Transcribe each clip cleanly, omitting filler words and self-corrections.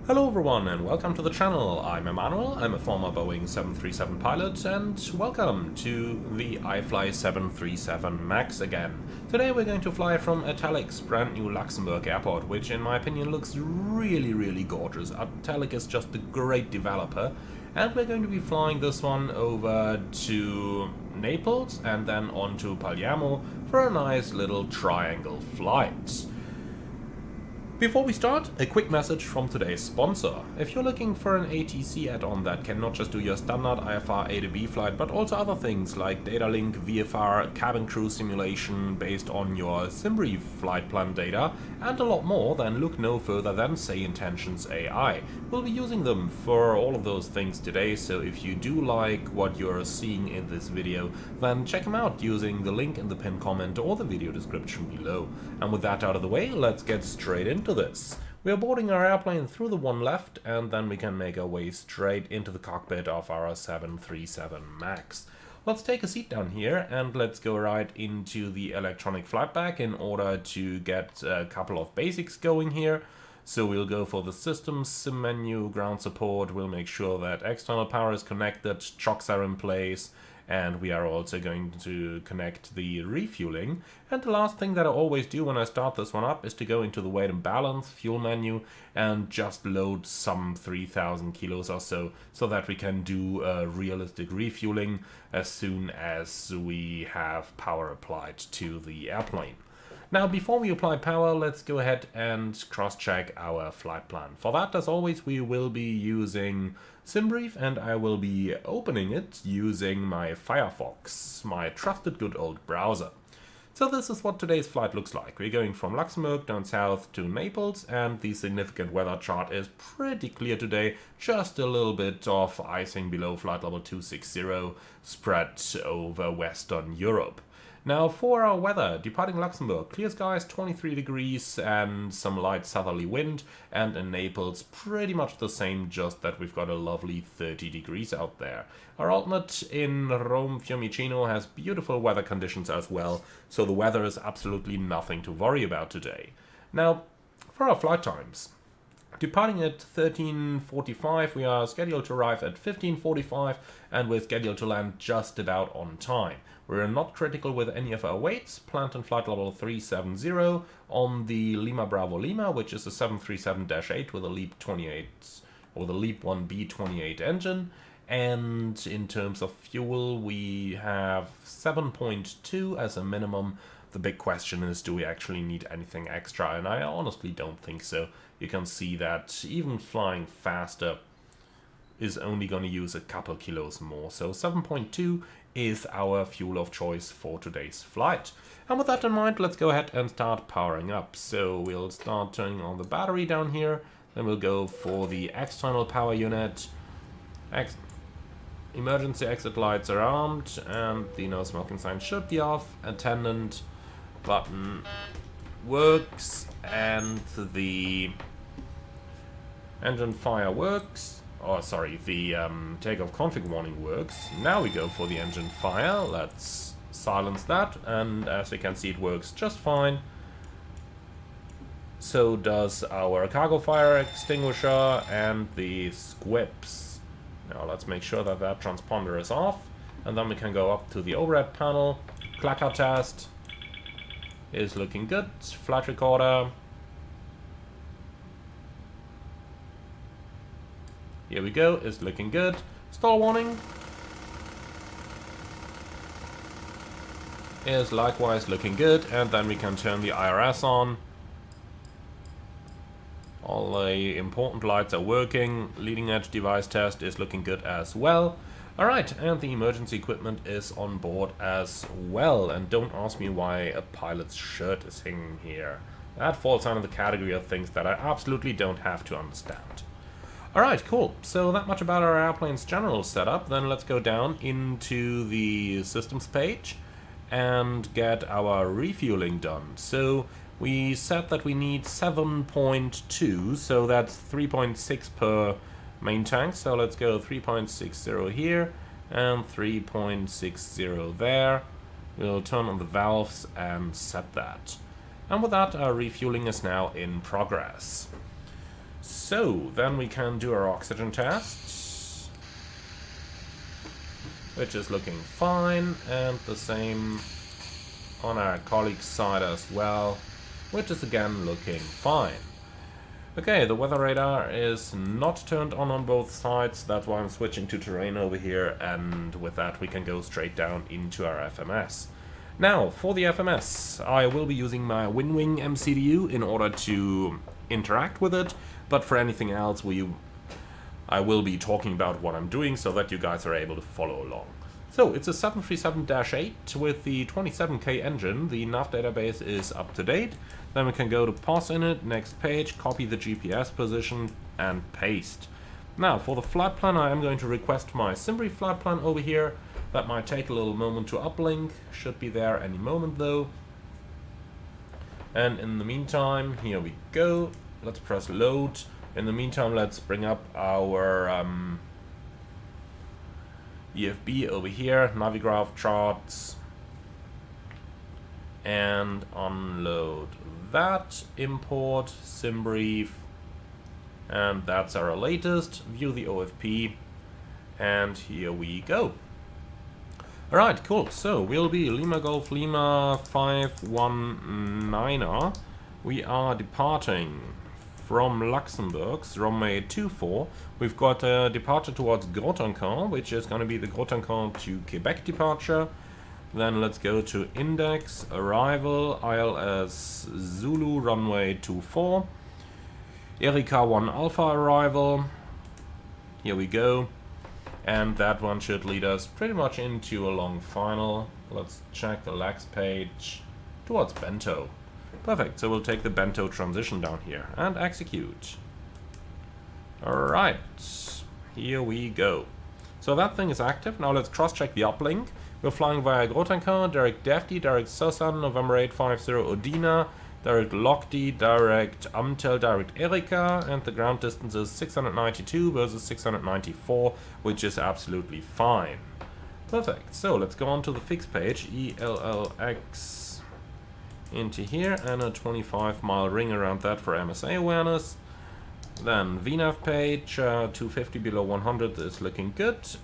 Hello everyone and welcome to the channel. I'm Emmanuel, I'm a former Boeing 737 pilot and welcome to the iFly 737 MAX again. Today we're going to fly from Italic's brand new Luxembourg airport, which in my opinion looks really gorgeous. Italic is just a great developer and we're going to be flying this one over to Naples and then on to Palermo for a nice little triangle flight. Before we start, a quick message from today's sponsor. If you're looking for an ATC add-on that can not just do your standard IFR A to B flight, but also other things like data link, VFR, cabin crew simulation based on your SimBrief flight plan data, and a lot more, then look no further than Say Intentions AI. We'll be using them for all of those things today, so if you do like what you're seeing in this video, then check them out using the link in the pinned comment or the video description below. And with that out of the way, let's get straight into this. We are boarding our airplane through the one left and then we can make our way straight into the cockpit of our 737 MAX. Let's take a seat down here and let's go right into the electronic flight bag in order to get a couple of basics going here. So we'll go for the systems, sim menu, ground support, we'll make sure that external power is connected, chocks are in place, and we are also going to connect the refueling. And the last thing that I always do when I start this one up is to go into the weight and balance fuel menu and just load some 3000 kilos or so that we can do realistic refueling as soon as we have power applied to the airplane. Now, before we apply power, let's go ahead and cross-check our flight plan. For that, as always, we will be using SimBrief, and I will be opening it using my Firefox, my trusted good old browser. So this is what today's flight looks like. We're going from Luxembourg down south to Naples, and the significant weather chart is pretty clear today. Just a little bit of icing below flight level 260 spread over Western Europe. Now for our weather, departing Luxembourg, clear skies, 23 degrees and some light southerly wind, and in Naples pretty much the same, just that we've got a lovely 30 degrees out there. Our alternate in Rome Fiumicino has beautiful weather conditions as well, so the weather is absolutely nothing to worry about today. Now for our flight times. Departing at 13:45, we are scheduled to arrive at 15:45 and we're scheduled to land just about on time. We're not critical with any of our weights, planned on flight level 370 on the Lima Bravo Lima, which is a 737-8 with a LEAP 28 or the LEAP 1B28 engine. And in terms of fuel, we have 7.2 as a minimum. The big question is, do we actually need anything extra? And I honestly don't think so. You can see that even flying faster is only going to use a couple kilos more. So 7.2 is our fuel of choice for today's flight. And with that in mind, let's go ahead and start powering up. So we'll start turning on the battery down here. Then we'll go for the external power unit. Emergency exit lights are armed and the no smoking sign should be off. Attendant button works and the engine fire works. Oh, sorry, the takeoff config warning works. Now we go for the engine fire. Let's silence that, and as you can see, it works just fine. So does our cargo fire extinguisher and the squips. Now let's make sure that that transponder is off, and then we can go up to the overhead panel. Clacker test is looking good. Flight recorder. Here we go, it's looking good. Stall warning is likewise looking good, and then we can turn the IRS on. All the important lights are working. Leading edge device test is looking good as well. Alright, and the emergency equipment is on board as well. And don't ask me why a pilot's shirt is hanging here. That falls under the category of things that I absolutely don't have to understand. Alright, cool. So that much about our airplane's general setup. Then let's go down into the systems page and get our refueling done. So we said that we need 7.2, so that's 3.6 per main tank. So let's go 3.60 here and 3.60 there. We'll turn on the valves and set that. And with that, our refueling is now in progress. So, then we can do our oxygen test, which is looking fine, and the same on our colleague's side as well, which is again looking fine. Okay, the weather radar is not turned on both sides, that's why I'm switching to terrain over here, and with that we can go straight down into our FMS. Now, for the FMS, I will be using my WinWing MCDU in order to interact with it, but for anything else I will be talking about what I'm doing so that you guys are able to follow along. So, it's a 737-8 with the 27K engine, the nav database is up to date. Then we can go to pause in it, next page, copy the GPS position and paste. Now, for the flight plan, I am going to request my Simbrief flight plan over here. That might take a little moment to uplink, should be there any moment though. And in the meantime, here we go. Let's press load. In the meantime, let's bring up our EFB over here, Navigraph charts, and unload that, import Simbrief, and that's our latest. View the OFP, and here we go. Alright, cool. So we'll be Lima Golf Lima 519er. We are departing from Luxembourg's runway 24. We've got a departure towards Grotoncan, which is going to be the Grotoncan to Quebec departure. Then let's go to index, arrival, ILS Zulu runway 24. Erika 1 Alpha arrival. Here we go. And that one should lead us pretty much into a long final. Let's check the lax page towards Bento. Perfect, so we'll take the Bento transition down here and execute. Alright, here we go. So that thing is active. Now let's cross-check the uplink. We're flying via Grotoncan, direct Defty, direct Susan, November 850 Odina, direct Lockdy, direct Amtel, direct Erika, and the ground distance is 692 versus 694, which is absolutely fine. Perfect, so let's go on to the fix page, ELLX into here, and a 25-mile ring around that for MSA awareness. Then VNAV page, 250 below 100 is looking good.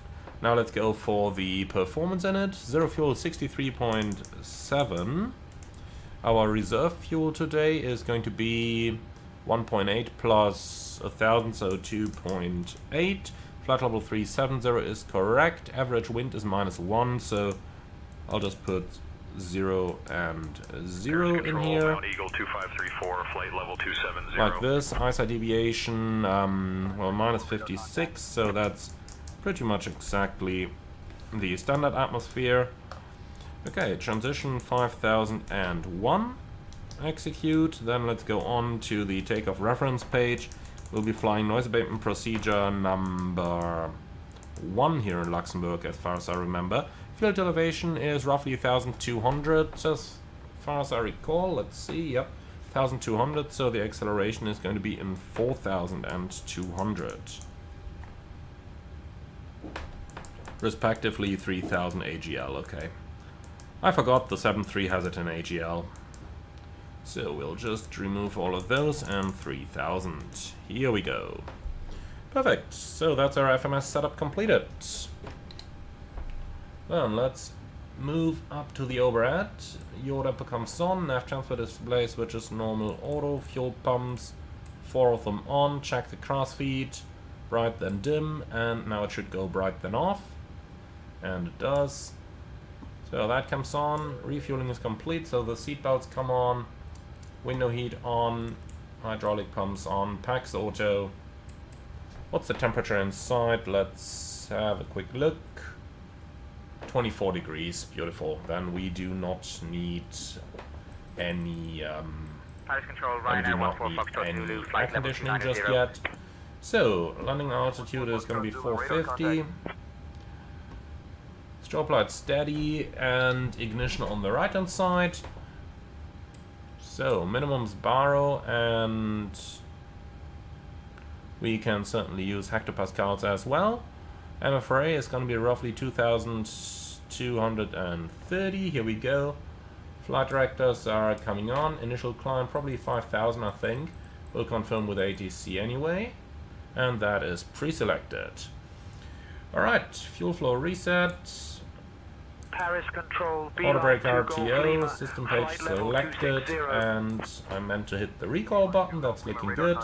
Now let's go for the performance in it. Zero fuel 63.7. Our reserve fuel today is going to be 1.8 plus 1,000, so 2.8. Flight level 370 is correct. Average wind is -1, so I'll just put 0 and 0 in here. Mount Eagle 2534, flight level 270. Like this. ISI deviation, well, -56, so that's pretty much exactly the standard atmosphere. Okay, transition 5001. Execute. Then let's go on to the takeoff reference page. We'll be flying noise abatement procedure number 1 here in Luxembourg, as far as I remember. Field elevation is roughly 1,200, as far as I recall. Let's see, yep, 1,200, so the acceleration is going to be in 4,200. Respectively 3,000 AGL, okay. I forgot the 7.3 has it in AGL. So we'll just remove all of those and 3,000. Here we go. Perfect, so that's our FMS setup completed. Then let's move up to the overhead. Yoda becomes on, nav transfer display switches normal auto, fuel pumps, 4 of them on, check the crossfeed, bright then dim, and now it should go bright then off. And it does. So that comes on, refueling is complete, so the seatbelts come on, window heat on, hydraulic pumps on, packs auto. What's the temperature inside? Let's have a quick look. 24 degrees, beautiful. Then we do not need any air conditioning just yet. So landing altitude is going to be 450. Strobe light steady and ignition on the right hand side. So minimum's baro, and we can certainly use hectopascals as well. MFRA is going to be roughly 2,230. Here we go. Flight directors are coming on. Initial climb probably 5,000, I think. We'll confirm with ATC anyway, and that is pre-selected. Alright, fuel flow reset. Paris control, Auto brake RTO, system page selected, and I meant to hit the recall button, that's looking good.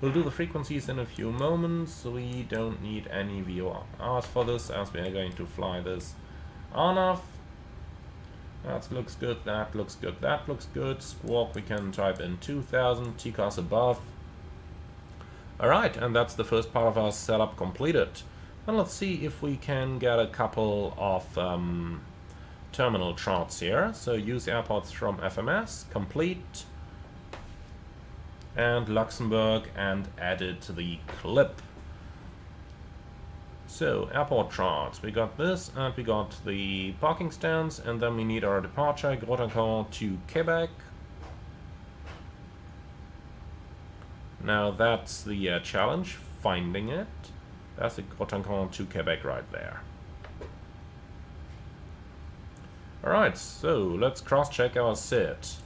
We'll do the frequencies in a few moments. We don't need any VORs for this, as we are going to fly this on off. That looks good, that looks good, that looks good. Squawk we can type in 2000, TCAS above. Alright, and that's the first part of our setup completed. And let's see if we can get a couple of terminal charts here. So use airports from FMS, complete, and Luxembourg, and added to the clip. So airport charts, we got this, and we got the parking stands, and then we need our departure, Grotancan to Quebec. Now that's the challenge, finding it. That's the Grotancan to Quebec right there. Alright, so let's cross-check our sit.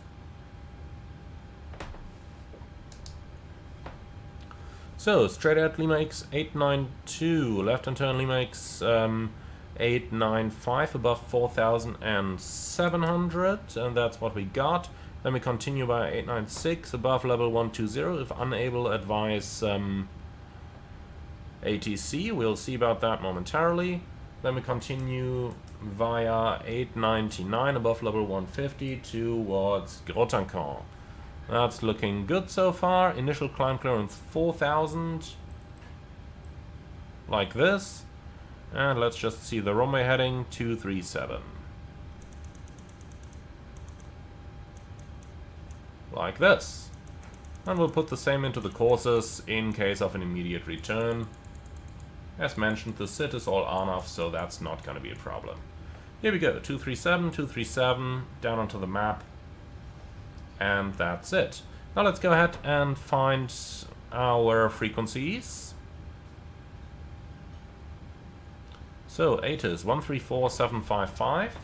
So, straight out Lima X 892, left-hand turn Lima X 895 above 4,700, and that's what we got. Then we continue by 896 above level 120, if unable advise ATC, we'll see about that momentarily. Then we continue via 899 above level 150 towards Grotancan. That's looking good so far. Initial climb clearance 4,000. Like this. And let's just see the runway heading 237. Like this. And we'll put the same into the courses in case of an immediate return. As mentioned, the sit is all on off, so that's not going to be a problem. Here we go, 237, 237, down onto the map. And that's it. Now let's go ahead and find our frequencies. So, ATIS 134755.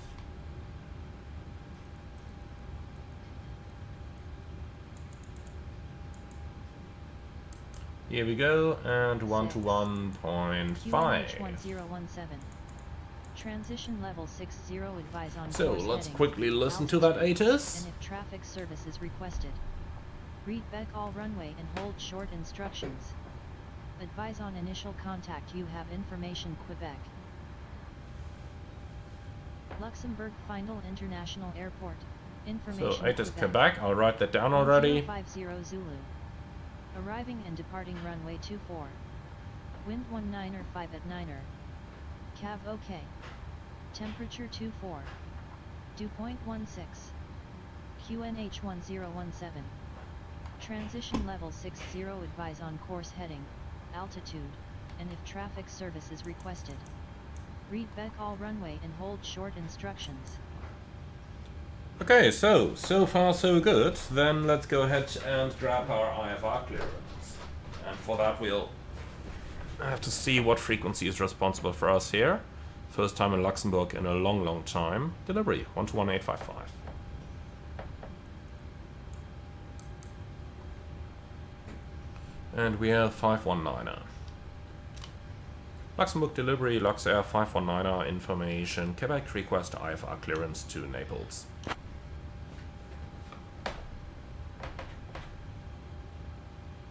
Here we go, and 1 to 1.5. 1017. Transition level 60 advise on So course let's heading, quickly listen to that ATIS. and if traffic service is requested. Read back all runway and hold short instructions. Advise on initial contact you have information Quebec. Luxembourg Final International Airport. Information So ATIS Quebec, I'll write that down already. 50 Zulu. Arriving and departing runway 24. Wind 195 at 9er. Cav OK. Temperature 24. Dew point 16. QNH 1017. Transition level 60 advise on course heading, altitude, and if traffic service is requested. Read back all runway and hold short instructions. Okay, so far so good. Then let's go ahead and grab our IFR clearance. And for that we'll have to see what frequency is responsible for us here. First time in Luxembourg in a long time. Delivery, 121855. And we have 519er. Luxembourg delivery, Luxair 519er information. Quebec request IFR clearance to Naples.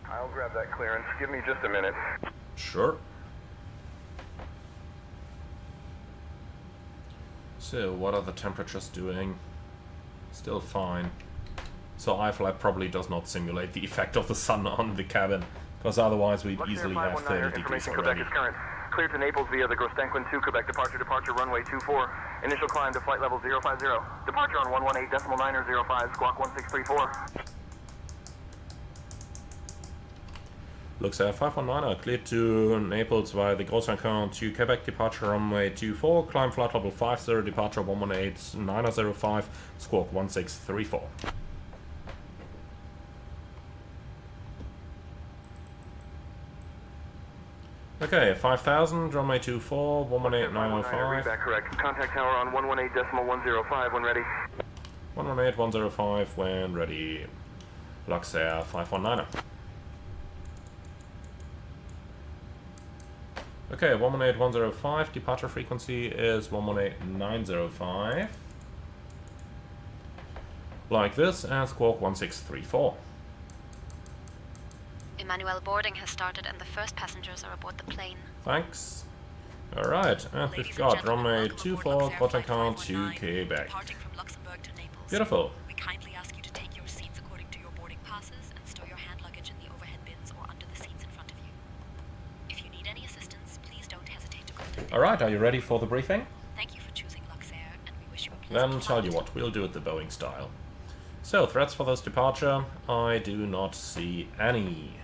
I'll grab that clearance. Give me just a minute. Sure. So, what are the temperatures doing? Still fine. So iFlight probably does not simulate the effect of the sun on the cabin, because otherwise we'd easily have 30 degrees Quebec already. is current. Cleared to Naples via the Grostanquin 2 Quebec departure runway 24. Initial climb to flight level 050. Departure on 118.905, squawk 1634. Luxair 519er cleared to Naples via the Grostanquin to Quebec departure runway 24, climb flight level 50, departure 118.905, squawk 1634. Okay, 5000, runway 24, 118.905. Back correct. Contact tower on 118.105 when ready. 118.105 when ready. Luxair 519er. Okay, 118105, departure frequency is 118905. Like this, and squawk 1634. Emmanuel, boarding has started and the first passengers are aboard the plane. Thanks. Alright, and we've got runway 24, Cockpit to Quebec. Departing from Luxembourg to Naples. Beautiful. We kindly ask you to take your seats according to your boarding passes and store your hand luggage in the overhead bins or under the seats in front of you. If you need any assistance, please don't hesitate to contact. Alright, are you ready for the briefing? Thank you for choosing Luxair, and we wish you a Then pleasant tell you flight. what, we'll do it the Boeing style. So, threats for this departure, I do not see any.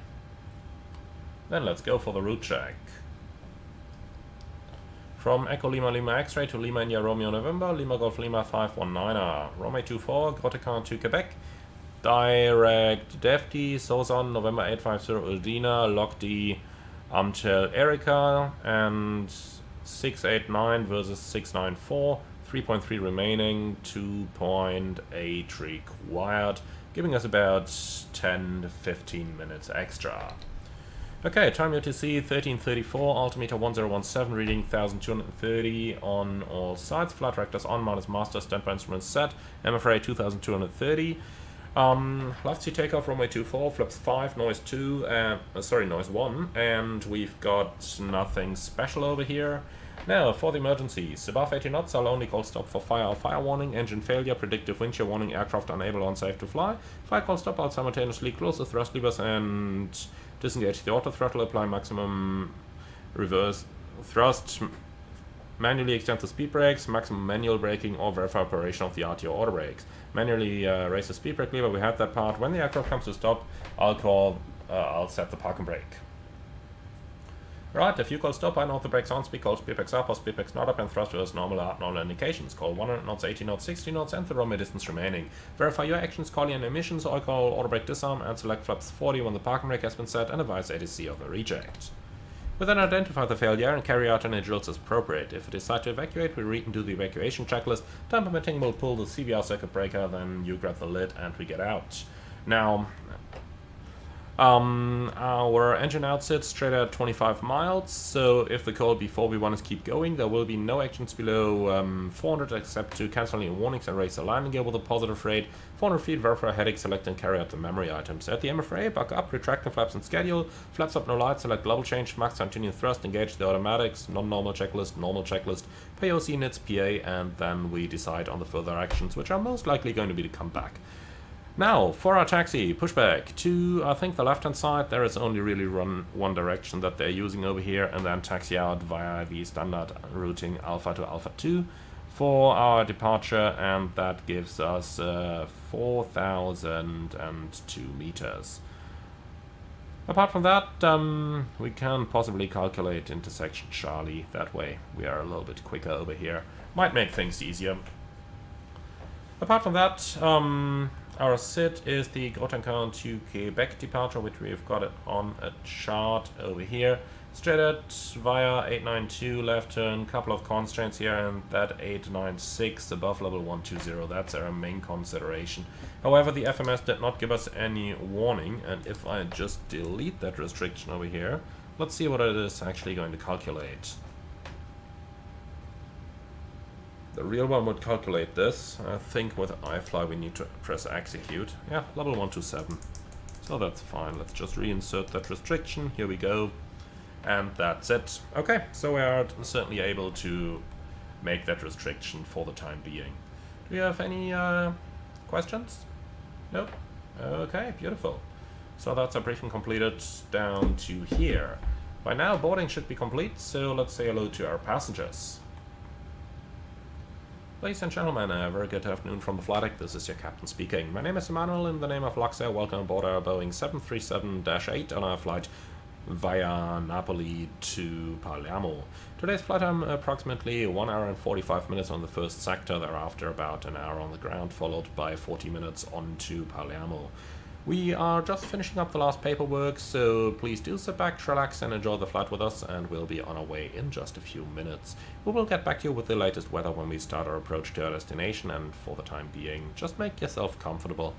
Then let's go for the route check. From Echo Lima Lima X-ray to Lima India Romeo November, Lima Golf Lima 519er, runway 24, Grotecan to Quebec, direct DEFD, Sozon November 850 Uldina, Lock D, Amtel Erica, and 689 versus 694, 3.3 remaining, 2.8 required, giving us about 10 to 15 minutes extra. Okay, time UTC 1334, altimeter 1017, reading 1230 on all sides, flight directors on, minus master, standby instruments set, MFRA 2230. Left seat takeoff, runway 24, flaps 5, noise 2, noise 1, and we've got nothing special over here. Now, for the emergencies, above 80 knots, I'll only call stop for fire or fire warning, engine failure, predictive wind shear warning, aircraft unable or unsafe to fly. If I call stop, I'll simultaneously close the thrust levers and disengage the auto throttle, apply maximum reverse thrust, manually extend the speed brakes, maximum manual braking, or verify operation of the RTO auto brakes. Manually raise the speed brake lever, we have that part. When the aircraft comes to stop, I'll set the park and brake. Right, if you call stop, I know the brakes on, speed call, speed brakes up or speed brakes not up, and thrust reverse normal are normal indications. Call 100 knots, 80 knots, 60 knots, and the runway distance remaining. Verify your actions, call in emissions, or call auto brake disarm, and select flaps 40 when the parking brake has been set, and advise ATC of the reject. We then identify the failure and carry out any drills as appropriate. If we decide to evacuate, we read and do the evacuation checklist. Time permitting, we'll pull the CVR circuit breaker, then you grab the lid and we get out. Now, our engine out sits straight at 25 miles, so if the call before we want to keep going, there will be no actions below 400 except to cancel any warnings and raise the landing gear with a positive rate. 400 feet, verify headache, select and carry out the memory items. At the MFRA, buck up, retract the flaps and schedule. Flaps up, no lights, select level change, max continuous thrust, engage the automatics, non-normal checklist, normal checklist, POC, NITS, PA, and then we decide on the further actions, which are most likely going to be to come back. Now, for our taxi, pushback to, I think, the left-hand side. There is only really one direction that they're using over here, and then taxi out via the standard routing Alpha to Alpha 2 for our departure, and that gives us 4,002 meters. Apart from that, we can possibly calculate intersection Charlie that way. We are a little bit quicker over here. Might make things easier. Apart from that, our SID is the Grotecan to Quebec departure, which we've got it on a chart over here. Straight at via 892, left turn, couple of constraints here, and that 896 above level 120, that's our main consideration. However, the FMS did not give us any warning, and if I just delete that restriction over here, let's see what it is actually going to calculate. The real one would calculate this. I think with iFly we need to press execute. Yeah, level 127. So that's fine. Let's just reinsert that restriction. Here we go. And that's it. Okay, so we are certainly able to make that restriction for the time being. Do you have any questions? Nope? Okay, beautiful. So that's our briefing completed down to here. By now boarding should be complete, so let's say hello to our passengers. Ladies and gentlemen, a very good afternoon from the flight deck. This is your captain speaking. My name is Emmanuel. In the name of Luxair, welcome aboard our Boeing 737-8 on our flight via Naples to Palermo. Today's flight time approximately 1 hour and 45 minutes on the first sector, thereafter about an hour on the ground, followed by 40 minutes on to Palermo. We are just finishing up the last paperwork, so please do sit back, relax, and enjoy the flight with us, and we'll be on our way in just a few minutes. We will get back to you with the latest weather when we start our approach to our destination, and for the time being, just make yourself comfortable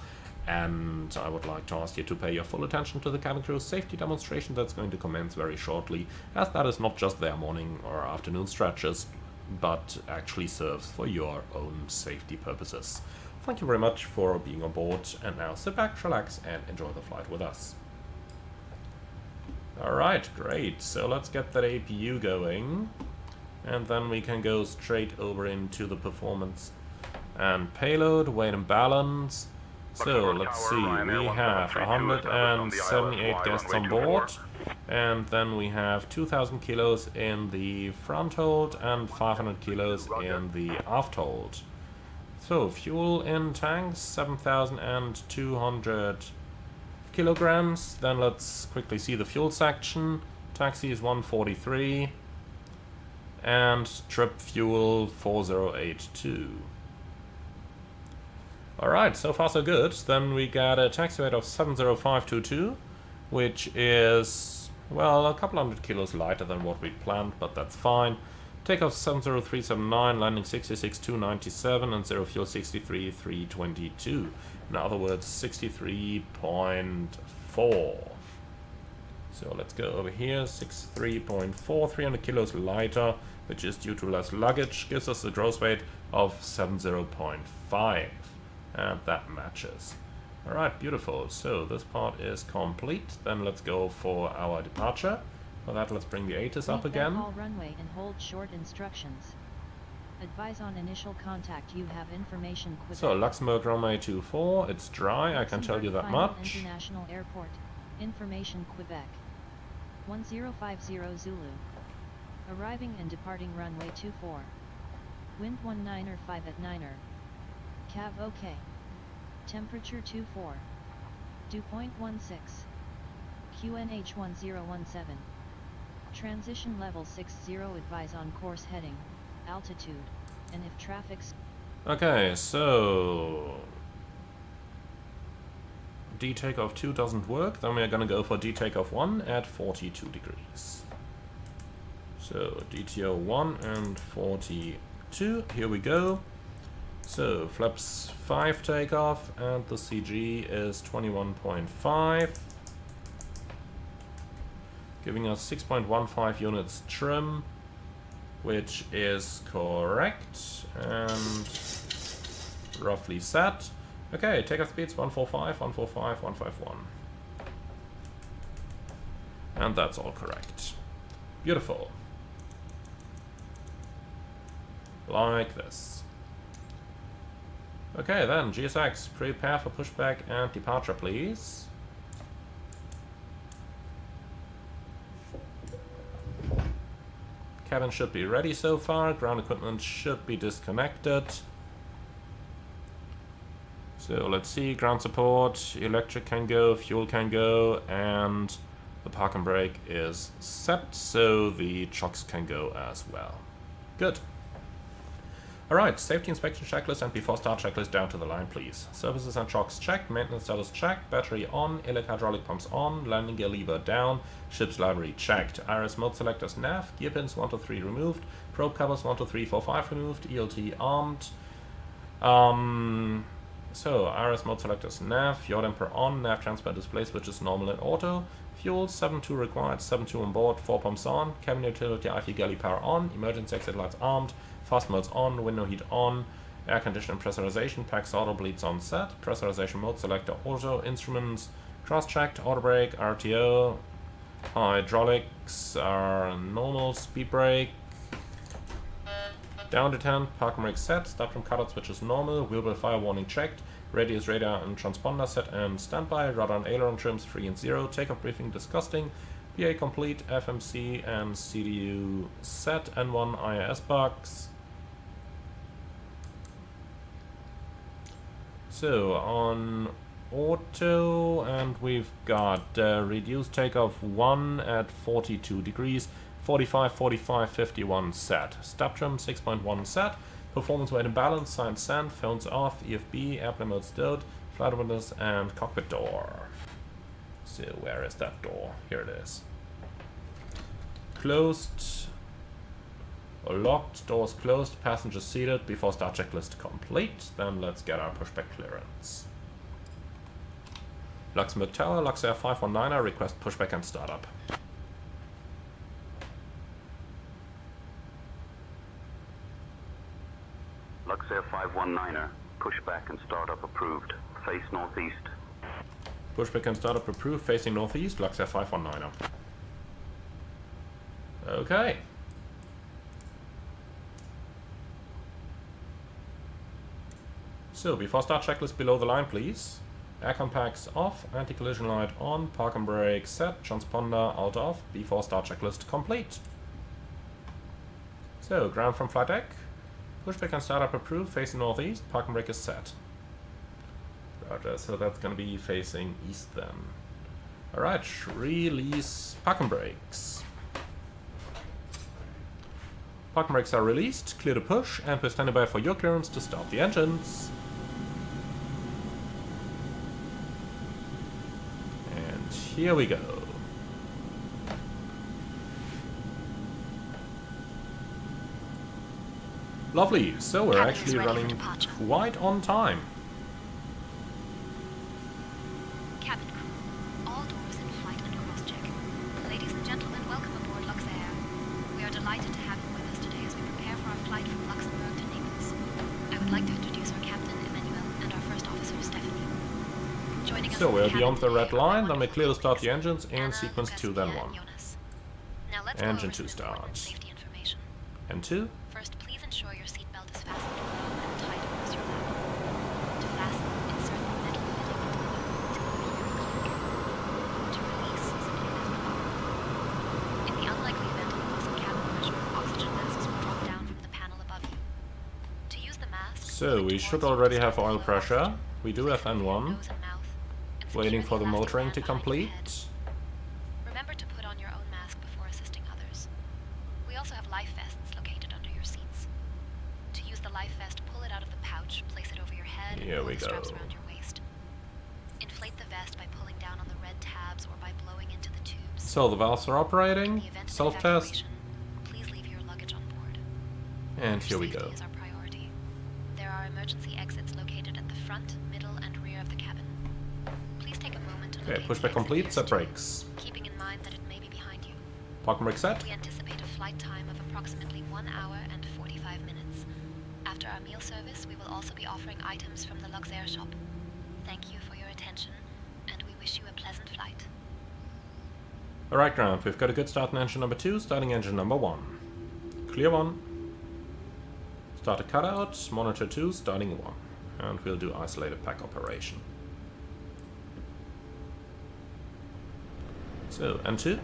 And I would like to ask you to pay your full attention to the cabin crew safety demonstration that's going to commence very shortly, as that is not just their morning or afternoon stretches, but actually serves for your own safety purposes. Thank you very much for being on board, and now sit back, relax, and enjoy the flight with us. Alright, great. So let's get that APU going, and then we can go straight over into the performance and payload, weight and balance. So let's see, we have 178 guests on board, and then we have 2,000 kilos in the front hold and 500 kilos in the aft hold. So fuel in tanks, 7,200 kilograms. Then let's quickly see the fuel section. Taxi is 143, and trip fuel 4082. Alright, so far so good. Then we got a taxi weight of 70522, which is, well, a couple hundred kilos lighter than what we planned, but that's fine. Takeoff 70379, landing 66297, and zero fuel 63322. In other words, 63.4. So let's go over here, 63.4, 300 kilos lighter, which is due to less luggage, gives us a gross weight of 70.5. And that matches. Alright, beautiful. So this part is complete. Then let's go for our departure. For that, let's bring the ATIS up again. All runway and hold short instructions. Advise on initial contact. You have information. Quebec. So Luxembourg runway 24. It's dry. I can tell you that much. International Airport. Information Quebec. 1050 Zulu. Arriving and departing runway 24. Wind 19.5 at 9er. Cav OK. Temperature 24. Dew point 16. QNH 1017. Transition level 60. Advise on course heading, altitude, and if traffic's... Okay, so... D takeoff 2 doesn't work, then we're gonna go for D takeoff 1 at 42 degrees. So DTO 1 and 42, here we go. So, flaps 5 takeoff, and the CG is 21.5, giving us 6.15 units trim, which is correct, and roughly set. Okay, takeoff speeds 145, 145, 151. And that's all correct. Beautiful. Like this. Okay, then, GSX, prepare for pushback and departure, please. Cabin should be ready so far, ground equipment should be disconnected. So let's see, ground support, electric can go, fuel can go, and the park and brake is set, so the chocks can go as well. Good. Alright, safety inspection checklist and before start checklist down to the line, please. Services and chocks checked, maintenance status checked, battery on, hydraulic pumps on, landing gear lever down, ship's library checked, IRS mode selectors nav, gear pins 1 to 3 removed, probe covers 1 to 3, 4, 5 removed, ELT armed. So, IRS mode selectors nav, yaw damper on, nav transfer display switch is normal and auto, fuel 7.2 required, 7.2 on board, 4 pumps on, cabin utility IV galley power on, emergency exit lights armed, fast modes on, window heat on, air conditioning pressurization, PAX auto bleeds on set, pressurization mode selector auto, instruments cross checked, auto brake, RTO, hydraulics are normal, speed brake, down to 10, park and brake set, start from cutout switch is normal, wheel well fire warning checked, radius radar and transponder set and standby, radar and aileron trims 3 and 0, takeoff briefing disgusting, PA complete, FMC and CDU set, N1 IIS box. So on auto, and we've got reduced takeoff 1 at 42 degrees, 45, 45, 51 set. Step trim 6.1 set. Performance weight and balance, science sand, phones off, EFB, airplane mode stowed, flight windows and cockpit door. So where is that door? Here it is. Closed. Or locked, doors closed, passengers seated, before start checklist complete. Then let's get our pushback clearance. Luxembourg Tower, Luxair 519er, request pushback and startup. Luxair 519er, pushback and startup approved. Face northeast. Pushback and startup approved, facing northeast, Luxair 519er. Okay. So, before start checklist below the line, please. Aircon packs off, anti-collision light on, park and brake set, transponder out of, before start checklist complete. So, ground from flight deck. Pushback and startup approved, facing northeast, park and brake is set. Roger, so that's gonna be facing east then. Alright, release park and brakes. Park and brakes are released, clear to push, and we're standing by for your clearance to start the engines. And here we go. Lovely, so we're Cabin is actually ready for running departure. quite on time. Cabin crew, all doors in flight and cross-check. Ladies and gentlemen, welcome aboard Luxair. We are delighted to have you with us today as we prepare for our flight from Luxembourg to Naples. I would like to introduce our captain, Emmanuel, and our first officer, Stephanie. Joining us So in the we're cabin beyond the today red are my line, then we wonderful clear to start the colleagues, engines and Anna, sequence Lucas, 2 then Pia, 1. and Jonas. Now let's Engine go over 2 some important starts. safety information. And 2. First, please ensure your seatbelt is fastened firm and tight across your lap. To fasten, insert the metal fitting into the nut until you hear a click. To release, simply lift the bar. In the unlikely event of loss of cabin pressure, oxygen masks will drop down from the panel above you. To use the mask, So we should already have oil pressure. We do have N1. Waiting for the motoring to complete. Remember to put on your own mask before assisting others. We also have life vests located under your seats. To use the life vest, pull it out of the pouch, place it over your head, Here and pull we the straps go. around your waist. Inflate the vest by pulling down on the red tabs or by blowing into the tubes. So the valves are In operating. the event of Self-test. evacuation, please leave your luggage on board. And Your here we safety go. is our priority. There are emergency exits located at the front, middle, and rear of the cabin. Please take a moment to Okay, locate the pushback exit complete, nearest set to you, brakes. keeping in mind that it may be behind you. Park and brake set. We anticipate a flight time of approximately 1 hour and 45 minutes. After our meal service, we will also be offering items from the Luxair shop. Thank you for your attention, and we wish you a pleasant flight. Alright, ground. We've got a good start in engine number 2, starting engine number 1. Clear 1. Start a cutout, monitor 2, starting 1. And we'll do isolated pack operation. So, N2.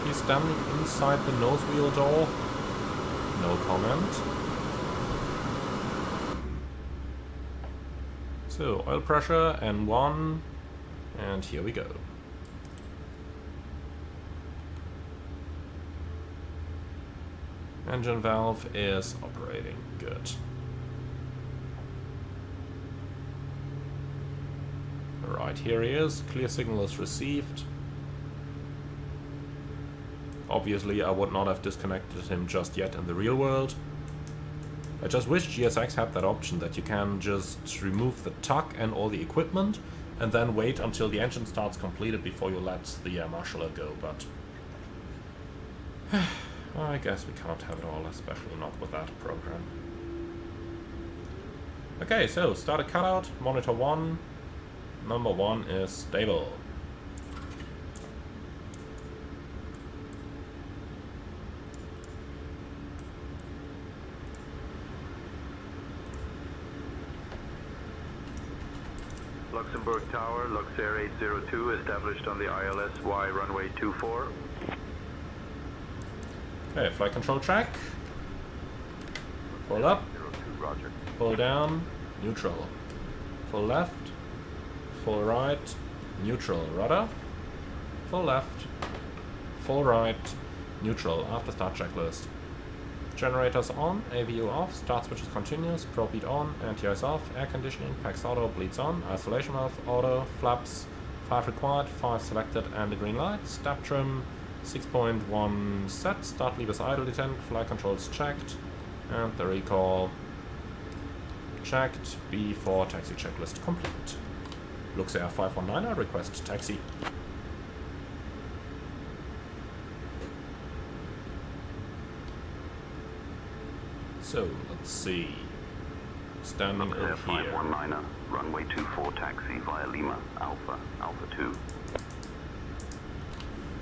He's standing inside the nose wheel door. No comment. So, oil pressure, N1, and here we go. Engine valve is operating. Good. Alright, here he is. Clear signal is received. Obviously, I would not have disconnected him just yet in the real world. I just wish GSX had that option that you can just remove the tuck and all the equipment and then wait until the engine starts completed before you let the air marshaller go, but I guess we cannot have it all, especially not with that program. Okay, so start a cutout, monitor 1, number 1 is stable. Luxembourg Tower, Luxair 802, established on the ILS-Y runway 24. Okay, flight control track. Full up, 02, roger. full down, neutral. Full left, full right, neutral. Rudder, full left, full right, neutral. After start checklist. Generators on, AVU off, start switch is continuous, probe beat on, anti-ice off, air conditioning, PAX auto, bleeds on, isolation valve auto, flaps 5 required, 5 selected and a green light, step trim 6.1 set, start levers idle detent, flight controls checked, and the recall checked before taxi checklist complete. Luxair 519er, request taxi. So, let's see. Standing Luxair over here. 519er, runway 24 taxi via Lima, Alpha 2.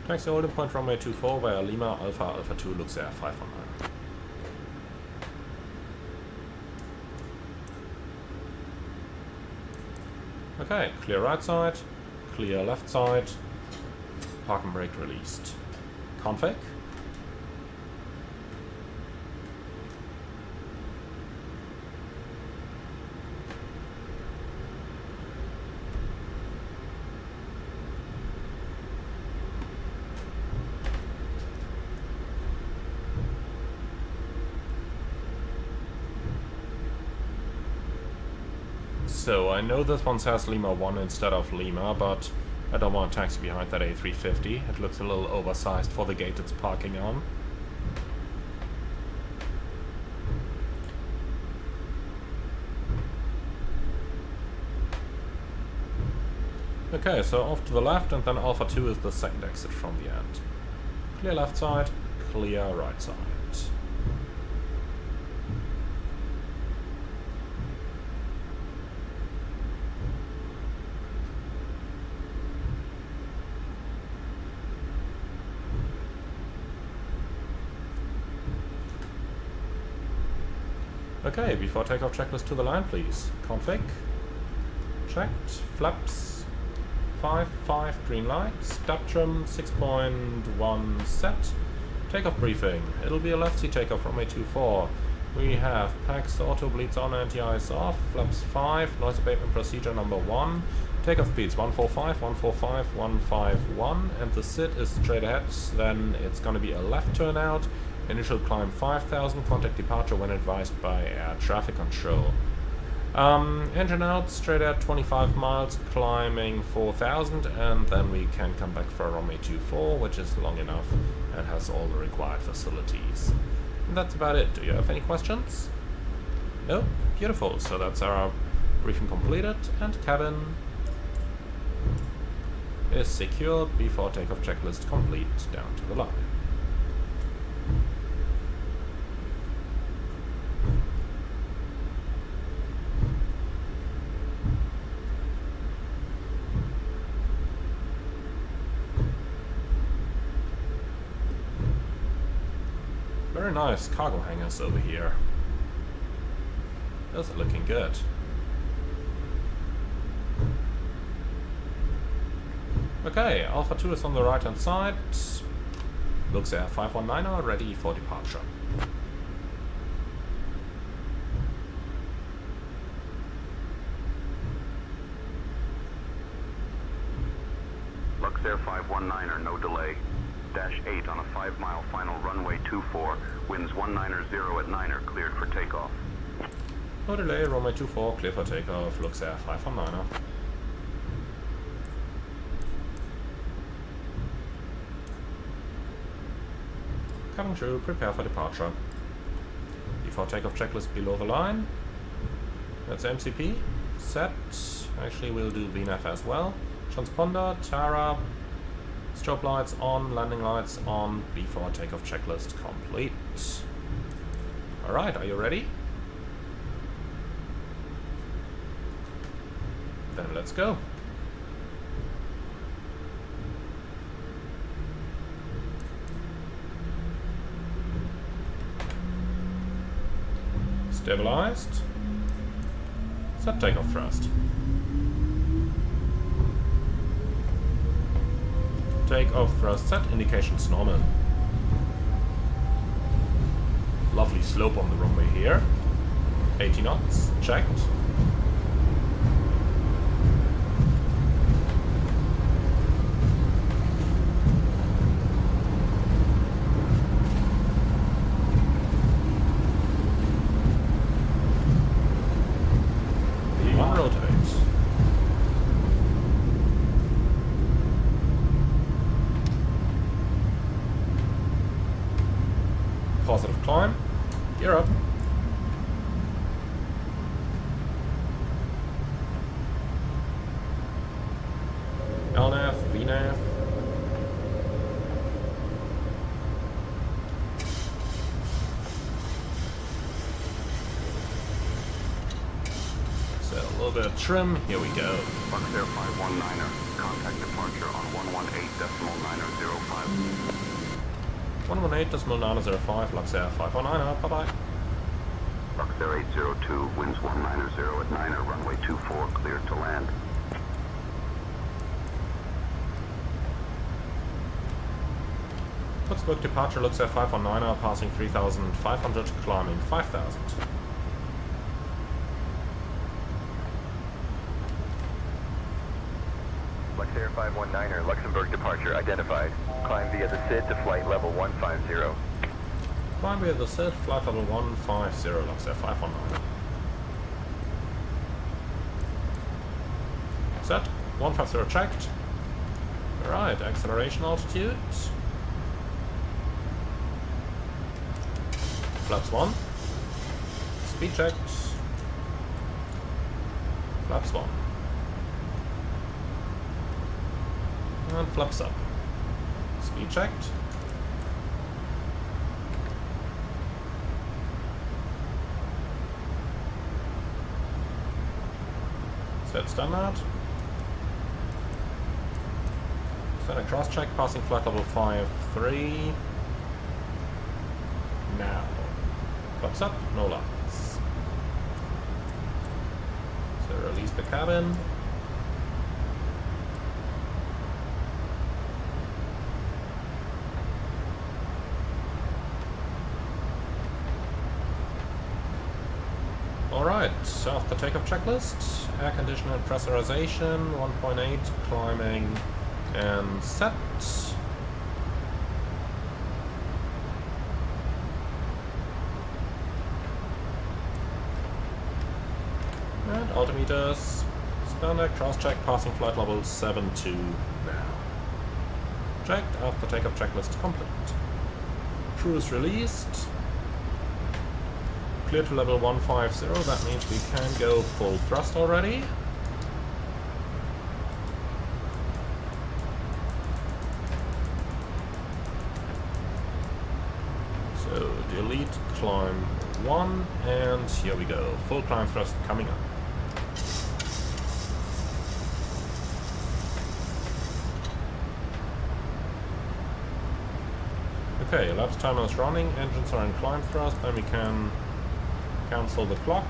Taxi holding point runway 24 via Lima, Alpha 2, Luxair 519. Okay, clear right side, clear left side, park and brake released. Config. So I know this one says Lima 1 instead of Lima, but I don't want to taxi behind that A350. It looks a little oversized for the gate it's parking on. Okay, so off to the left, and then Alpha 2 is the second exit from the end. Clear left side, clear right side. Okay, before takeoff checklist to the line, please. Config. Checked. Flaps. 5, green light. Step trim 6.1 set. Takeoff briefing. It'll be a left seat takeoff runway 24. We have PAX auto bleeds on, anti-ice off. Flaps 5. Noise abatement procedure number 1. Takeoff speeds 145, 145, 151. And the sit is straight ahead. Then it's gonna be a left turnout. Initial climb 5,000, contact departure when advised by air traffic control. Engine out, straight at 25 miles, climbing 4,000, and then we can come back for runway 24, which is long enough and has all the required facilities. And that's about it. Do you have any questions? No? Beautiful. So that's our briefing completed, and cabin is secured before takeoff checklist complete down to the line. Very nice cargo hangars over here. Those are looking good. Okay, Alpha 2 is on the right hand side. Luxair 519er ready for departure. Luxair 519er, no delay. Dash 8 on a 5-mile final runway 24. Winds 190 at 9er, cleared for takeoff. No delay, runway 24, clear for takeoff, Luxair 519er. Cabin crew, prepare for departure. Before takeoff checklist below the line. That's MCP. Set. Actually, we'll do VNAV as well. Transponder, Tara. Strobe lights on, landing lights on, before takeoff checklist complete. Alright, are you ready? Then let's go. Stabilized. Set takeoff thrust. Takeoff thrust set, indications normal. Lovely slope on the runway here. 80 knots, checked. positive climb. Gear up. LNAV, VNAV. So a little bit of trim. Here we go. Luxair 519er, contact departure on 118.905. 118.905, Luxair 519, bye-bye. Luxair 802, winds 190 at 9er, runway 24, cleared to land. Luxembourg departure, Luxair 519, passing 3,500, climbing 5,000. Luxair 519er, Luxembourg departure identified. Climb via the SID to flight level 150. Climb via the SID, flight level 150, Luxair 519. Set, 150 checked. Alright, acceleration altitude. Flaps 1. Speed checked. Flaps 1. And flaps up. Speed checked. Set standard. Set a cross check, passing flight level 5-3. Now. Flaps up, no lights. So release the cabin. Alright, after takeoff checklist, air conditioner and pressurization, 1.8, climbing and set. And altimeters, standard cross check, passing flight level 7-2 now. Checked, after takeoff checklist complete. Cruise released. Clear to level 150, that means we can go full thrust already. So delete climb 1, and here we go, full climb thrust coming up. Okay, elapsed timer is running, engines are in climb thrust, then we can cancel the clock.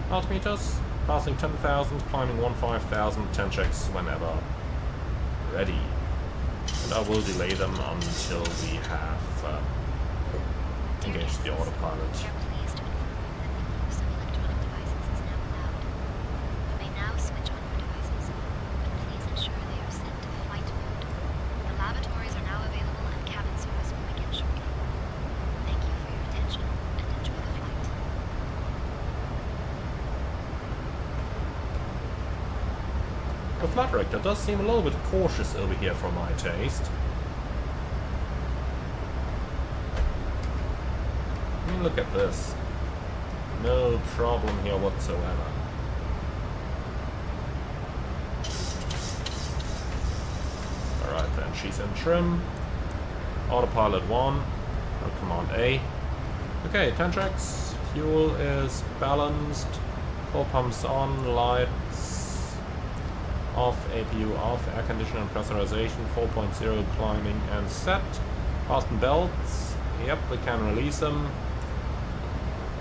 Altimeters, passing 10,000, climbing 15,000, 10 checks whenever ready. And I will delay them until we have engaged the autopilot. We are pleased to inform you that the use of electronic devices is now allowed. You may now switch on your devices, but please ensure they are set to flight mode. The lavatories are now available and cabin service will begin shortly. Thank you for your attention and enjoy the flight. The flight director does seem a little bit cautious over here for my taste. I mean, look at this. No problem here whatsoever. Alright then, she's in trim. Autopilot 1. Or Command A. Okay, 10 checks. Fuel is balanced. 4 pumps on, lights off, APU off, air conditioner and pressurization, 4.0 climbing and set. Fasten belts. Yep, we can release them.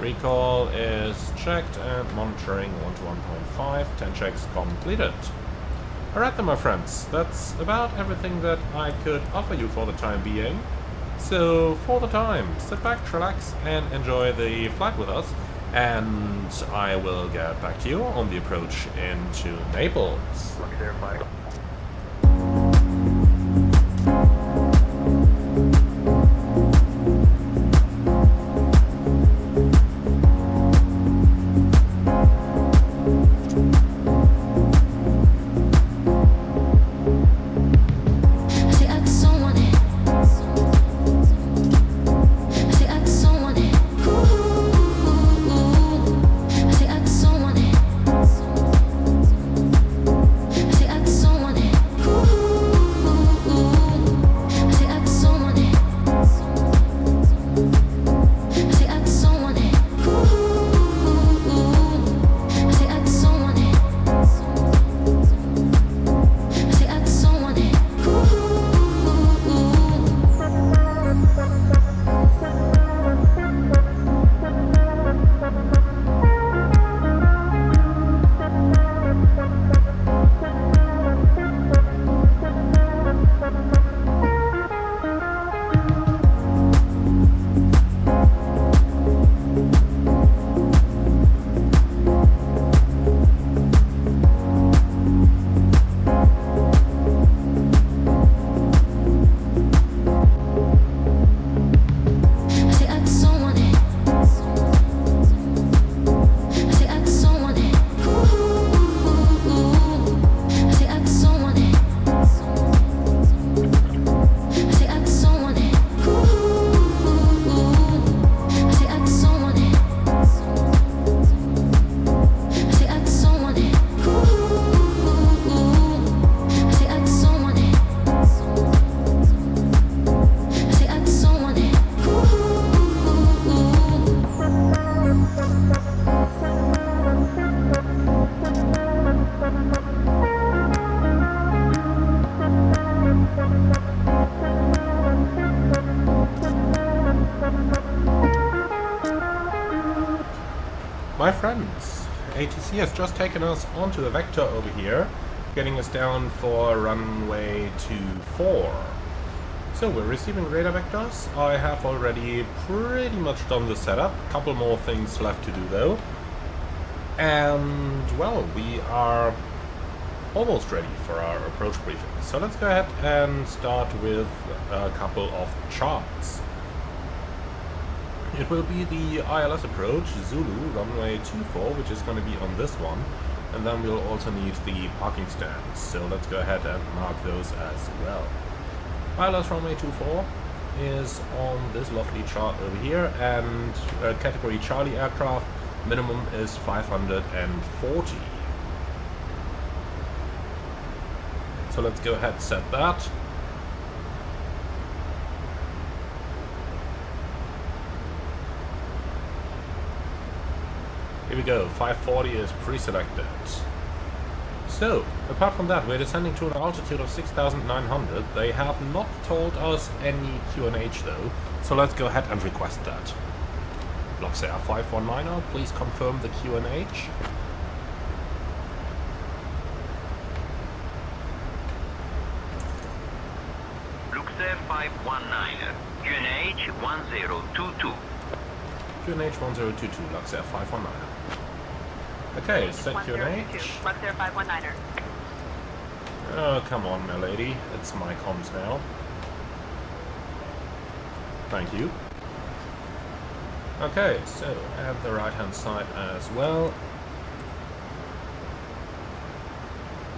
Recall is checked and monitoring 1 to 1.5. 10 checks completed. Alright then, my friends, that's about everything that I could offer you for the time being. So, for the time, sit back, relax, and enjoy the flight with us. And I will get back to you on the approach into Naples. Luxair 5. ATC has just taken us onto a vector over here, getting us down for runway 24. So we're receiving radar vectors. I have already pretty much done the setup. A couple more things left to do though. And well, we are almost ready for our approach briefing. So let's go ahead and start with a couple of charts. It will be the ILS approach, Zulu, runway 24, which is going to be on this one. And then we'll also need the parking stands. So let's go ahead and mark those as well. ILS runway 24 is on this lovely chart over here, and category Charlie aircraft, minimum is 540. So let's go ahead and set that. Here we go, 540 is pre-selected. So, apart from that, we're descending to an altitude of 6,900. They have not told us any QNH though, so let's go ahead and request that. Luxair 519er, please confirm the QNH. Luxair 519er, QNH 1022. QNH 1022, Luxair 519er. Okay, set QNH. Luxair 519er. Oh, come on, my lady. It's my comms now. Thank you. Okay, so, and the right-hand side as well.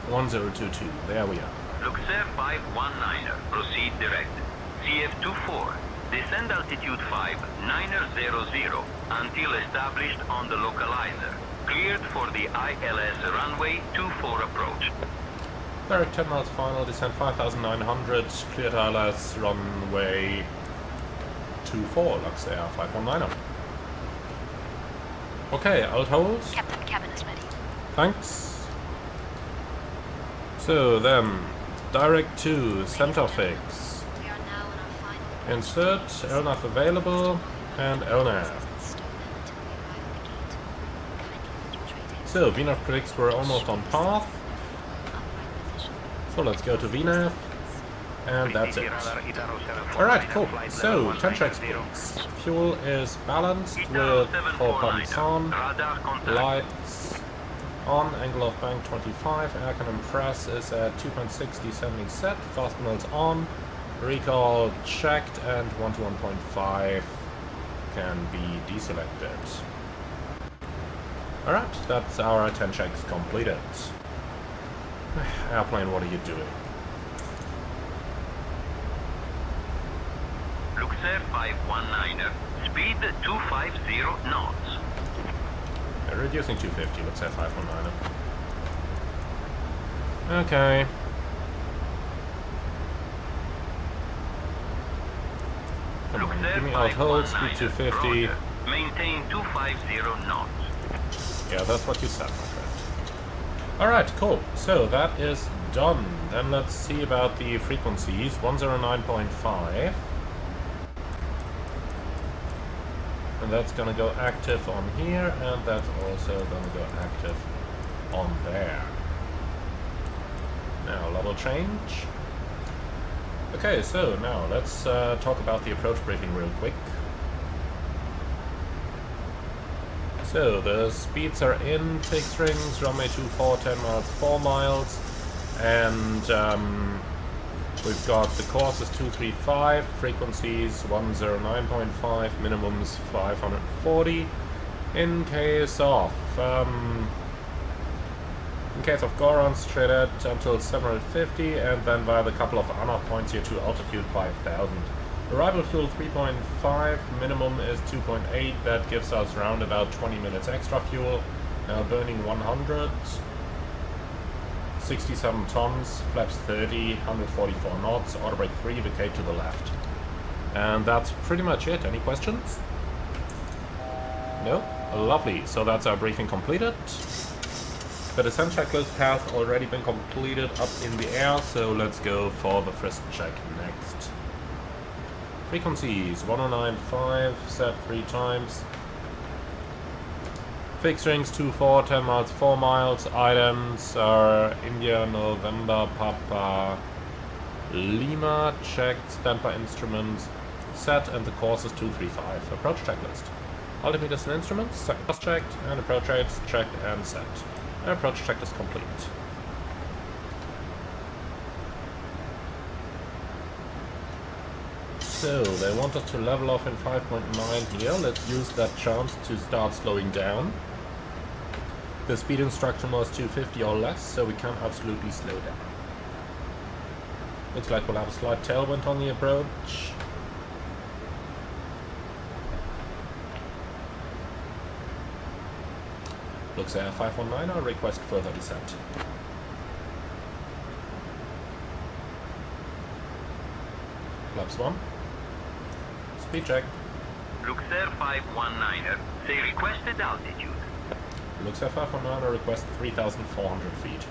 1022, there we are. Luxair 519er, proceed direct. CF24, descend altitude 5900 until established on the localizer. Cleared for the ILS runway 24 approach. Direct 10 miles final, descent 5,900, cleared ILS runway 24, Luxair 519er. Okay, alt hold. Captain, cabin is ready. Thanks. So then, direct to center fix. We are now in our final Insert, LNAV available, and LNAV. So, VNAV predicts we're almost on path. So let's go to VNAV, and that's it. Alright, cool. So, 10 checks please. Fuel is balanced with 4 pumps on, lights on, angle of bank 25, air cannon press is at 2.6 descending set, fasteners on, recall checked, and 1 to 1.5 can be deselected. Alright, that's our 10 checks completed. Airplane, what are you doing? Luxair 519er, speed 250 knots. Reducing 250, let's say 519. Okay. Come on, give me alt hold, speed 250. Maintain 250 knots. Yeah, that's what you said, my friend. Alright, cool. So that is done. Then let's see about the frequencies. 109.5. And that's gonna go active on here, and that's also gonna go active on there. Now, level change. Okay, so now let's talk about the approach briefing real quick. So, the speeds are in, fixed rings, runway 24, 10 miles, 4 miles, and we've got the course is 235, frequencies 109.5, minimums 540. In case of Goron, straight at until 750, and then via the couple of on-off points here to altitude 5000. Arrival fuel 3.5, minimum is 2.8, that gives us around about 20 minutes extra fuel. Now burning 100, 67 tons, flaps 30, 144 knots, auto brake 3, vacate to the left. And that's pretty much it. Any questions? No? Lovely, so that's our briefing completed. The descent checklist has already been completed up in the air, so let's go for the frisk check next. Frequencies 109.5, set 3 times. Fixed rings 24, 10 miles, 4 miles. Items are India, November, Papa, Lima, checked, standby instruments, set, and the course is 235. Approach checklist. Altimeters and instruments, sectors checked, and approach rates checked and set. And approach checklist complete. So, they want us to level off in 5.9 here. Let's use that chance to start slowing down. The speed instruction was 250 or less, so we can absolutely slow down. Looks like we'll have a slight tailwind on the approach. Luxair 519, I'll request further descent. Flaps 1. Speed check. Luxair 519er, say requested altitude. Luxair 519er, request 3,400 feet.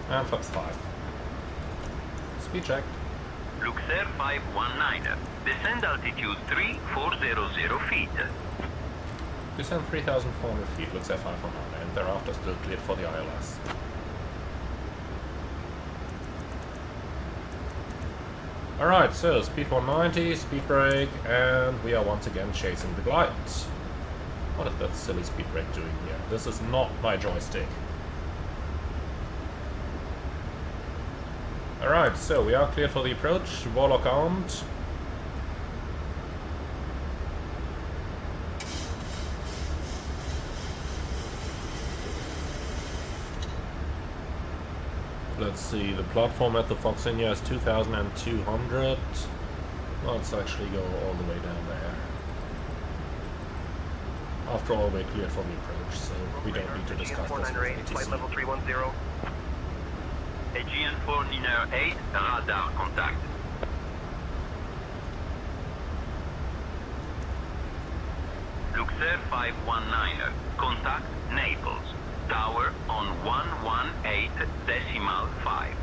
And flaps 5. Speed check. Luxair 519er, descend altitude 3400 feet. Descend 3,400 feet, Luxair 519, and thereafter still cleared for the ILS. Alright, so speed 190, speed brake, and we are once again chasing the glide. What is that silly speed brake doing here? This is not my joystick. Alright, so we are cleared for the approach, Warlock armed. Let's see, the platform at the Fox India is 2,200. Let's actually go all the way down there. After all, we're cleared for the approach, so we don't need to discuss this with ATC. Flight level 310. Aegean 498, radar contact. Luxair 519er, contact Naples. Tower on 118.5.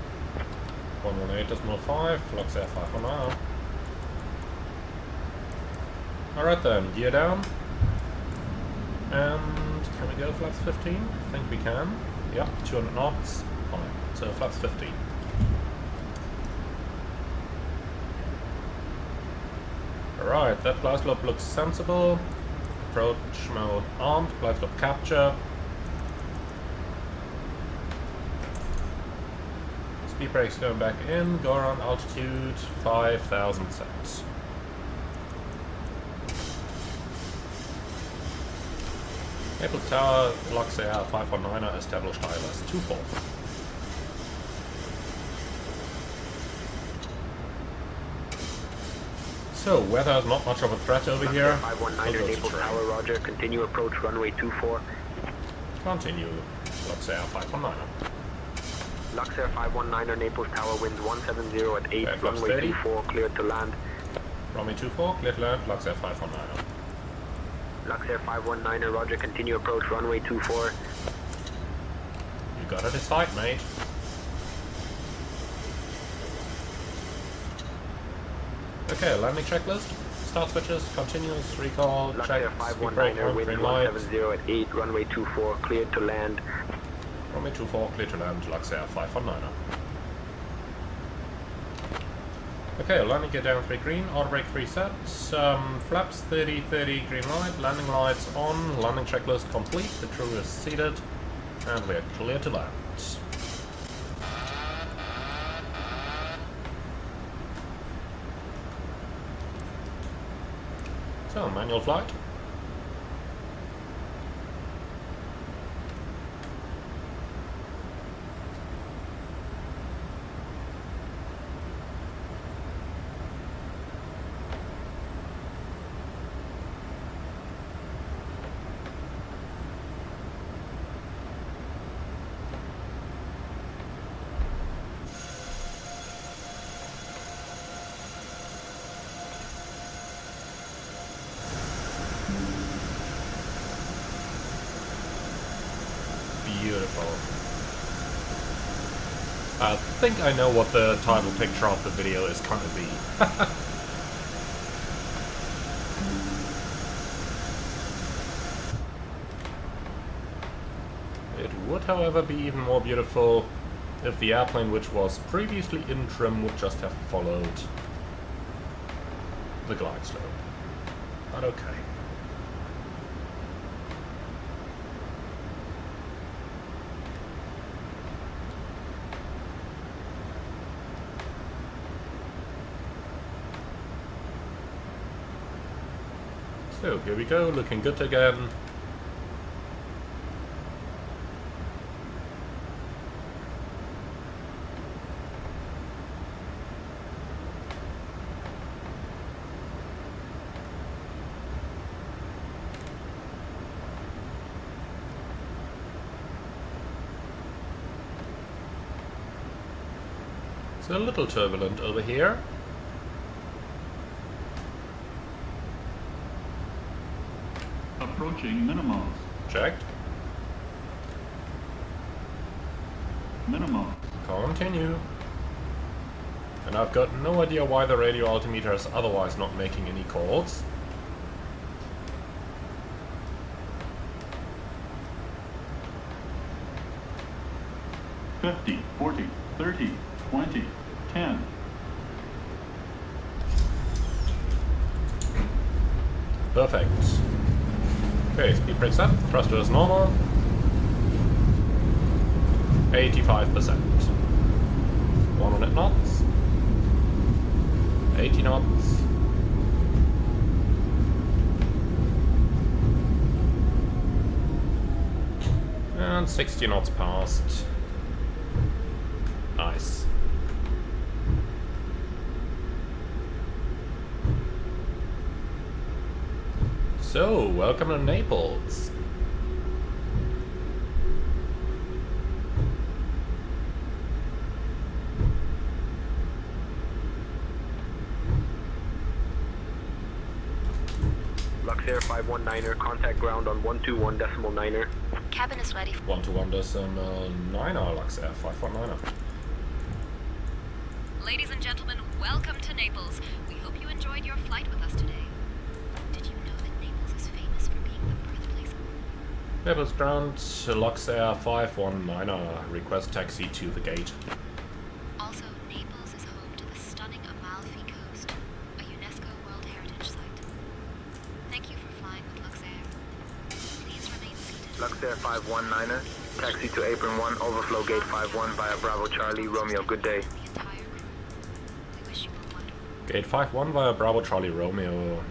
118.5, Luxair 519. Alright then, gear down. And can we go flaps 15? I think we can. Yeah, 200 knots. Fine. So flaps 15. Alright, that glide slope looks sensible. Approach mode armed, glide slope capture. Speed brakes going back in, go around altitude 5,000 cents. Naples Tower, Luxair 519er, established ILS 24. So, weather is not much of a threat over here. 519er, Naples Tower, roger. Continue approach runway 24. Continue, Luxair 519er. Luxair 519er, Naples Tower, winds 170 at 8, Okay, runway 30. 24, cleared to land. Runway 24, clear to land, Luxair 519er. Luxair 519er, roger. Continue approach runway 24. You gotta decide, mate. Okay, landing checklist. Start switches, continuous, recall, check, Luxair speed brake, 519er, winds green light. 170 at 8, runway 24, cleared to land. Runway 24, clear to land, Luxair 519er. Okay, landing gear down 3 green, auto brake 3 sets, flaps 30, 30 green light, landing lights on, landing checklist complete, the crew is seated, and we are clear to land. So, manual flight. Beautiful. I think I know what the title picture of the video is going to be. It would, however, be even more beautiful if the airplane which was previously in trim would just have followed the glide slope. But okay. So here we go, looking good again. It's a little turbulent over here. Approaching minimums. Checked. Minimum. Continue. And I've got no idea why the radio altimeter is otherwise not making any calls. $50, $40, $30, $20, $10. Perfect. Okay, speed brakes up, thruster is normal. 85%. 100 knots. 80 knots. And 60 knots past. Nice. So, welcome to Naples. Luxair 519er, contact ground on 121.9er. Cabin is ready. 121.9er Luxair 519er. Ladies and gentlemen, welcome to Naples. We hope you enjoyed your flight with us today. Did you know that Naples is famous for being the birthplace? Naples ground, Luxair 519er, request taxi to the gate. Also, Naples is home to the stunning Amalfi Coast, a UNESCO World Heritage Site. Thank you for flying with Luxair. Please remain seated. Luxair 519er, taxi to apron 1, overflow gate 51 via Bravo Charlie, Romeo, good day. The entire crew. We wish you a wonderful. Gate 51 via Bravo Charlie Romeo.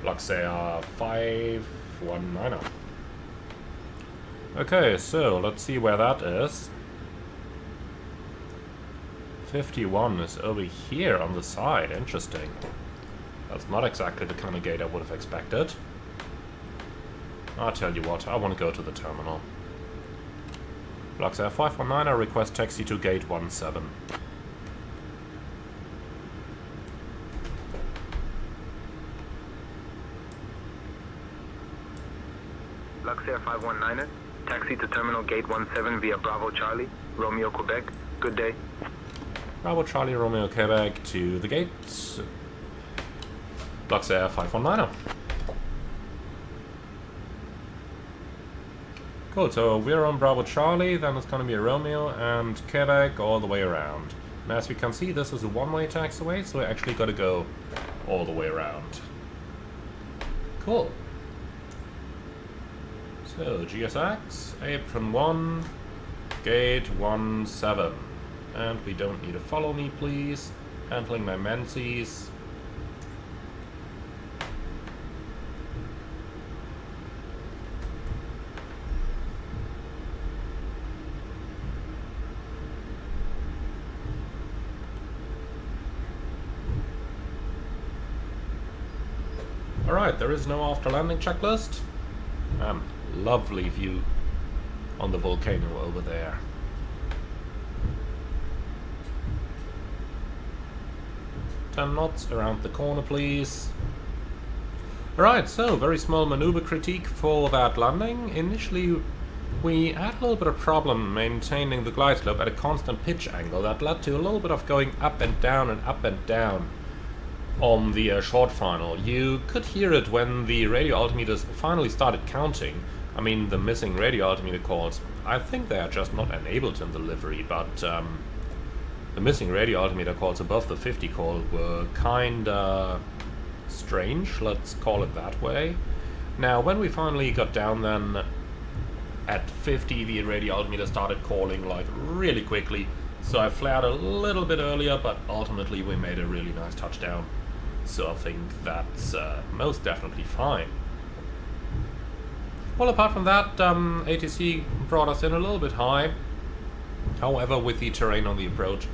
Luxair 519er. Okay, so let's see where that is. 51 is over here on the side. Interesting. That's not exactly the kind of gate I would have expected. I'll tell you what, I want to go to the terminal. Luxair 519er, request taxi to gate 17. Luxair 519er, taxi to terminal gate 17 via Bravo Charlie, Romeo, Quebec, good day. Bravo Charlie Romeo Quebec to the gate. Luxair 519er. Cool, so we're on Bravo Charlie, then it's going to be a Romeo and Quebec all the way around. And as we can see, this is a one-way taxiway, so we actually got to go all the way around. Cool. So, GSX, apron 1, gate 17. And we don't need to follow me, please. Handling my menses. Alright, there is no after landing checklist. Lovely view on the volcano over there. Ten knots around the corner, please. Alright, so very small maneuver critique for that landing. Initially, we had a little bit of problem maintaining the glide slope at a constant pitch angle that led to a little bit of going up and down on the short final. You could hear it when the radio altimeters finally started counting. I mean, the missing radio altimeter calls, I think they are just not enabled in the livery, but the missing radio altimeter calls above the 50 call were kinda strange, let's call it that way. Now, when we finally got down then, at 50 the radio altimeter started calling like really quickly, so I flared a little bit earlier, but ultimately we made a really nice touchdown. So I think that's most definitely fine. Well, apart from that, ATC brought us in a little bit high. However, with the terrain on the approach,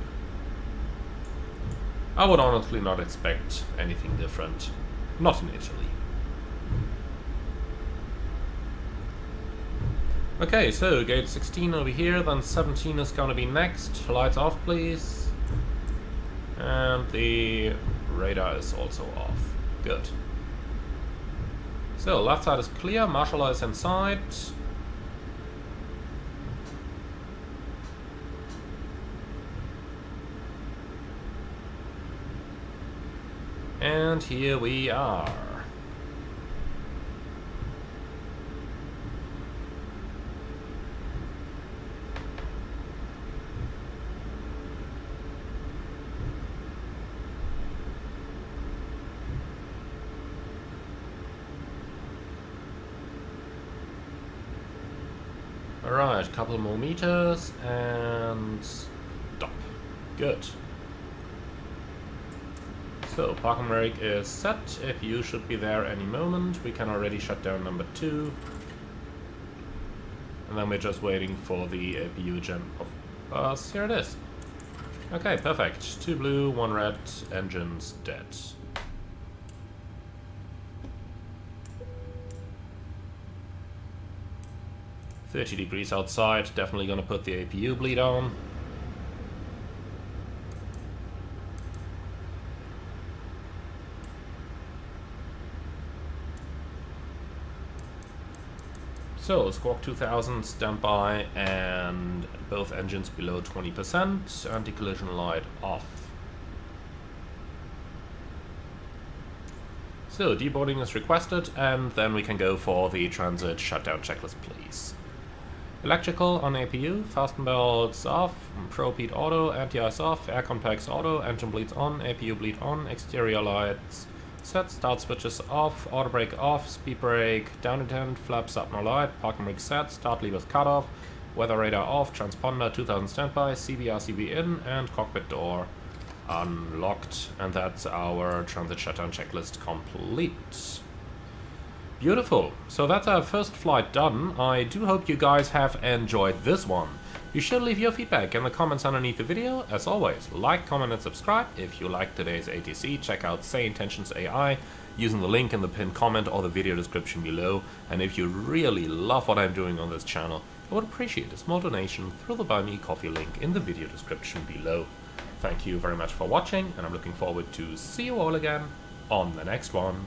I would honestly not expect anything different. Not in Italy. Okay, so gate 16 over here, then 17 is gonna be next. Lights off, please. And the radar is also off. Good. So, left side is clear, marshaller is inside. And here we are. Alright, couple more meters and stop. Good. So, parking brake is set. APU should be there any moment. We can already shut down number 2. And then we're just waiting for the APU gen of us. Here it is. Okay, perfect. 2 blue, 1 red, engines dead. $30 outside, definitely gonna put the APU bleed on. So, Squawk 2000 standby and both engines below 20%, anti-collision light off. So, deboarding is requested, and then we can go for the transit shutdown checklist, please. Electrical on APU, fasten belts off, probe heat auto, anti-ice off, air compacts auto, engine bleeds on, APU bleed on, exterior lights set, start switches off, auto brake off, speed brake, down intent, flaps up no light, parking brake set, start levers cut off, weather radar off, transponder 2000 standby, CB in, and cockpit door unlocked. And that's our transit shutdown checklist complete. Beautiful. So that's our first flight done. I do hope you guys have enjoyed this one. You should leave your feedback in the comments underneath the video. As always, like, comment, and subscribe. If you liked today's ATC, check out Say Intentions AI using the link in the pinned comment or the video description below. And if you really love what I'm doing on this channel, I would appreciate a small donation through the Buy Me Coffee link in the video description below. Thank you very much for watching, and I'm looking forward to see you all again on the next one.